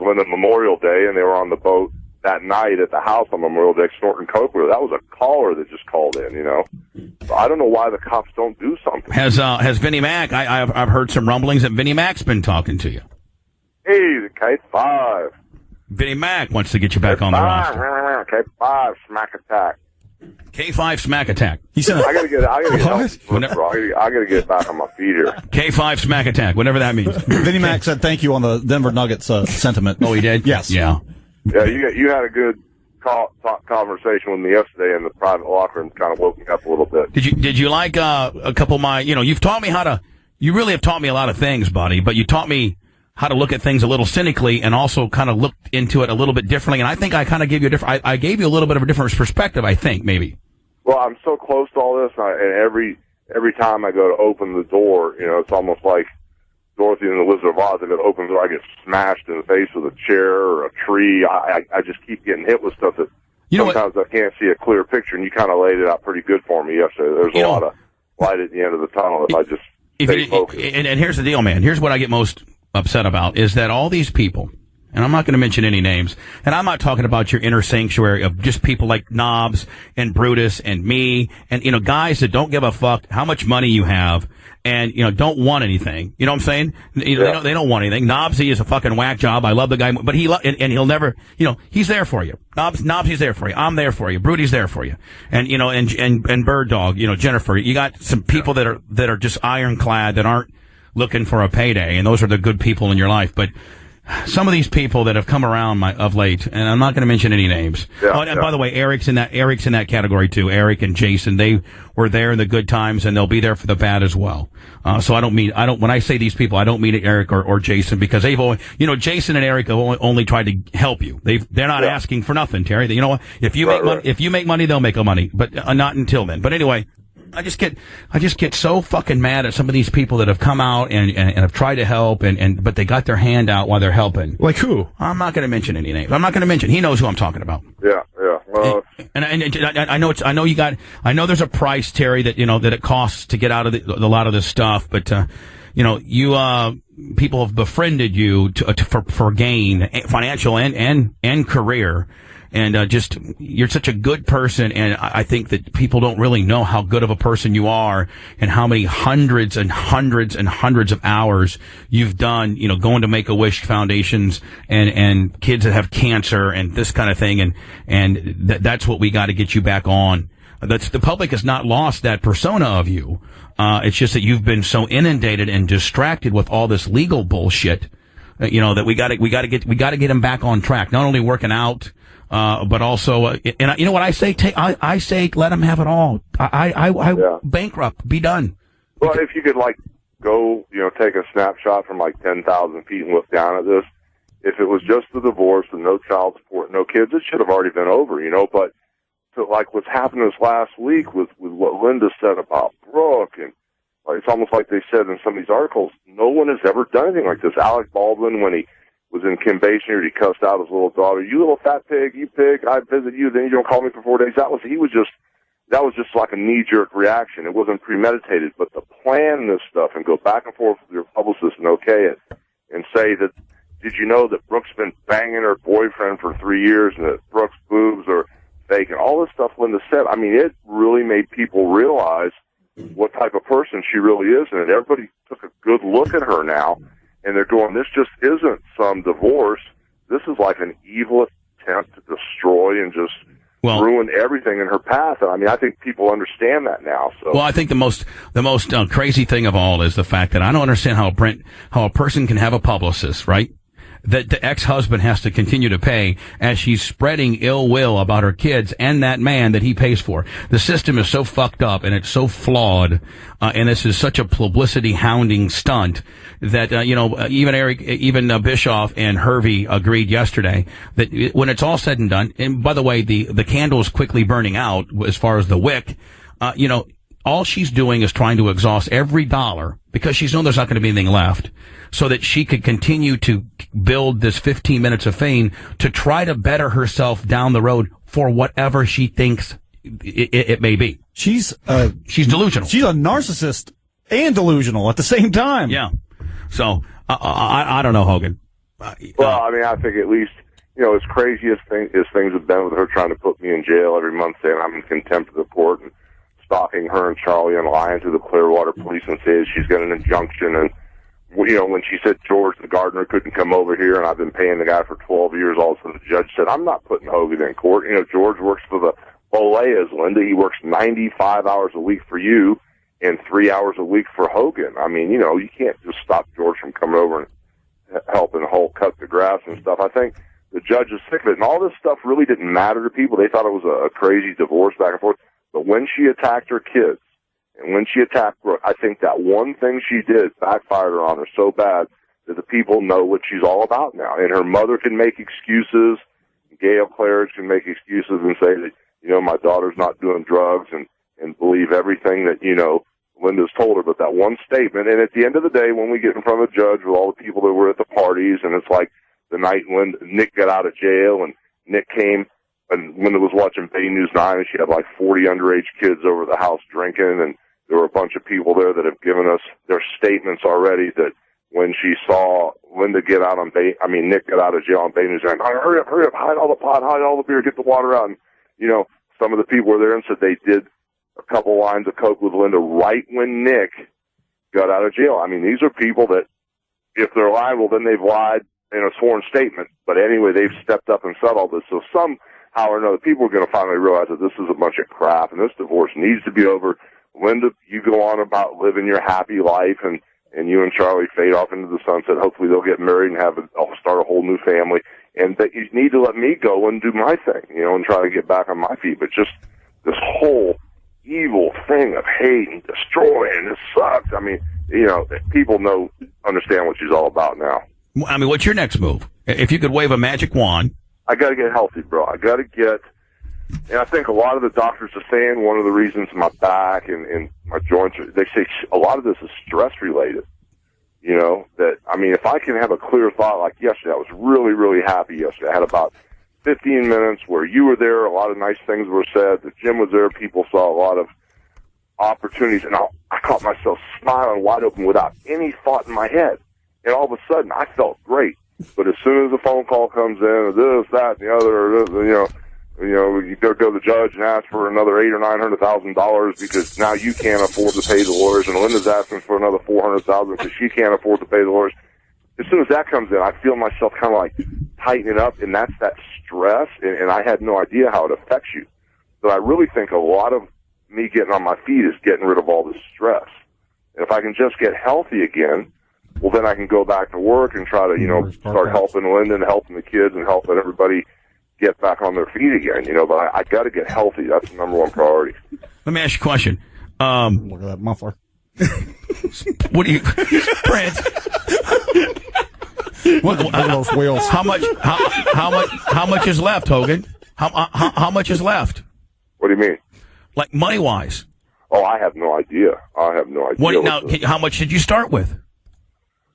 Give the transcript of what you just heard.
Linda Memorial Day, and they were on the boat that night at the house on Memorial Day snorting coke with her. That was a caller that just called in, you know. So I don't know why the cops don't do something. Has Vinnie Mac, I've heard some rumblings that Vinnie Mac's been talking to you. Hey, the K5. Vinnie Mac wants to get you back on the roster. K5 smack attack. K5 smack attack. I gotta get I gotta get back on my feet here. K5 smack attack, whatever that means. Vinnie Mac said thank you on the Denver Nuggets sentiment. Oh, he did? Yes. Yeah. Yeah, you had a good conversation with me yesterday in the private locker room. Kind of woke me up a little bit. Did you like a couple of my? You know, you've taught me you really have taught me a lot of things, buddy. But you taught me how to look at things a little cynically and also kind of look into it a little bit differently. And I think I kind of gave you I gave you a little bit of a different perspective. I think maybe. Well, I'm so close to all this, and every time I go to open the door, you know, it's almost like Dorothy and the Wizard of Oz. I go to open the door, I get smashed in the face with a chair or a tree. I just keep getting hit with stuff that sometimes I can't see a clear picture, and you kind of laid it out pretty good for me yesterday. There's a lot of light at the end of the tunnel if I just stay focused. And here's the deal, man. Here's what I get most upset about is that all these people, and I'm not going to mention any names, and I'm not talking about your inner sanctuary of just people like Knobs and Brutus and me and, you know, guys that don't give a fuck how much money you have and, you know, don't want anything. You know what I'm saying? You know, they don't want anything. Knobsy is a fucking whack job. I love the guy, but he'll never, you know, he's there for you. Knobsy's there for you. I'm there for you. Bruty's there for you. And, you know, and Bird Dog, you know, Jennifer, you got some people that are just ironclad that aren't looking for a payday, and those are the good people in your life. But some of these people that have come around of late, and I'm not going to mention any names. And by the way, Eric's in that category too. Eric and Jason, they were there in the good times, and they'll be there for the bad as well. So when I say these people, I don't mean Eric or Jason, because they've only, you know, Jason and Eric have only tried to help you. They're not asking for nothing, Terry. You know what? If you make money, they'll make money, but not until then. But anyway, I just get so fucking mad at some of these people that have come out and have tried to help but they got their hand out while they're helping. Like who? I'm not going to mention any names. I'm not going to mention. He knows who I'm talking about. Yeah. Well, and I know there's a price, Terry, that, you know, that it costs to get out of a lot of this stuff, but you know, people have befriended you for gain, financial and career. And you're such a good person, and I think that people don't really know how good of a person you are and how many hundreds and hundreds and hundreds of hours you've done, you know, going to Make-A-Wish foundations and kids that have cancer and this kind of thing, and that's what we got to get you back on. The public has not lost that persona of you. It's just that you've been so inundated and distracted with all this legal bullshit, you know, that we got to get him back on track. Not only working out, but also, and you know what I say? I say, let them have it all. I bankrupt, be done. Well, if you could go, you know, take a snapshot from 10,000 feet and look down at this. If it was just the divorce and no child support, no kids, it should have already been over, you know. But so what's happened this last week with what Linda said about Brooke, and it's almost like they said in some of these articles, no one has ever done anything like this. Alec Baldwin, when he was in Kim Basinger, he cussed out his little daughter. You little fat pig, you pig, I visit you, then you don't call me for 4 days. That was just like a knee-jerk reaction. It wasn't premeditated, but to plan this stuff and go back and forth with your publicist and okay it and say that, did you know that Brooke's been banging her boyfriend for 3 years and that Brooke's boobs are fake and all this stuff Linda said, I mean, it really made people realize what type of person she really is, and everybody took a good look at her now. And they're going, this just isn't some divorce. This is like an evil attempt to destroy and just ruin everything in her path. And I mean, I think people understand that now. So. Well, I think the most crazy thing of all is the fact that I don't understand how a person can have a publicist, right? That the ex-husband has to continue to pay as she's spreading ill will about her kids and that man that he pays for. The system is so fucked up and it's so flawed, and this is such a publicity hounding stunt that, you know, even Bischoff and Hervey agreed yesterday that when it's all said and done, and by the way, the candle is quickly burning out as far as the wick, you know, all she's doing is trying to exhaust every dollar because she's known there's not going to be anything left, so that she could continue to build this 15 minutes of fame to try to better herself down the road for whatever she thinks it may be. She's delusional. She's a narcissist and delusional at the same time. Yeah. So I don't know, Hogan. Well, I mean, I think at least, as crazy as things have been with her trying to put me in jail every month, saying I'm in contempt of the court and stalking her and Charlie and lying to the Clearwater police and says she's got an injunction. And, when she said George the gardener couldn't come over here and I've been paying the guy for 12 years, also the judge said, I'm not putting Hogan in court. George works for the Boleas, Linda. He works 95 hours a week for you and 3 hours a week for Hogan. I mean, you can't just stop George from coming over and helping Hulk cut the grass and stuff. I think the judge is sick of it. And all this stuff really didn't matter to people. They thought it was a crazy divorce back and forth. But when she attacked her kids and when she attacked Brooke, I think that one thing she did backfired on her so bad that the people know what she's all about now. And her mother can make excuses. Gail Claridge can make excuses and say that, my daughter's not doing drugs and believe everything that, Linda's told her. But that one statement, and at the end of the day, when we get in front of the judge with all the people that were at the parties, and it's like the night when Nick got out of jail and Nick came, and Linda was watching Bay News 9, and she had like 40 underage kids over the house drinking, and there were a bunch of people there that have given us their statements already that when she saw Linda get out Nick get out of jail on Bay News 9, hurry up, hide all the pot, hide all the beer, get the water out. And, some of the people were there and said they did a couple lines of coke with Linda right when Nick got out of jail. I mean, these are people that, if they're lying, well, then they've lied in a sworn statement. But anyway, they've stepped up and said all this. So somehow or another, people are going to finally realize that this is a bunch of crap, and this divorce needs to be over. Linda, you go on about living your happy life, and you and Charlie fade off into the sunset. Hopefully they'll get married and start a whole new family. And that you need to let me go and do my thing, and try to get back on my feet. But just this whole evil thing of hate and destroying, this sucks. I mean, people understand what she's all about now. I mean, what's your next move? If you could wave a magic wand. I got to get healthy, bro. And I think a lot of the doctors are saying one of the reasons my back and my joints, they say a lot of this is stress related. If I can have a clear thought like yesterday, I was really, really happy yesterday. I had about 15 minutes where you were there, a lot of nice things were said, the gym was there, people saw a lot of opportunities, and I caught myself smiling wide open without any thought in my head. And all of a sudden, I felt great. But as soon as the phone call comes in, or this, that, and the other, you go to the judge and ask for another $800,000 or $900,000 because now you can't afford to pay the lawyers, and Linda's asking for another $400,000 because she can't afford to pay the lawyers. As soon as that comes in, I feel myself kind of like tightening up, and that's that stress, and I had no idea how it affects you. But I really think a lot of me getting on my feet is getting rid of all this stress. And if I can just get healthy again, well, then I can go back to work and try to, start helping Linda and helping the kids and helping everybody get back on their feet again, but I got to get healthy. That's the number one priority. Let me ask you a question. Look at that muffler. What do you, Prince? Those wheels. How much is left, Hogan? How much is left? What do you mean? Like money wise? Oh, I have no idea. How much did you start with?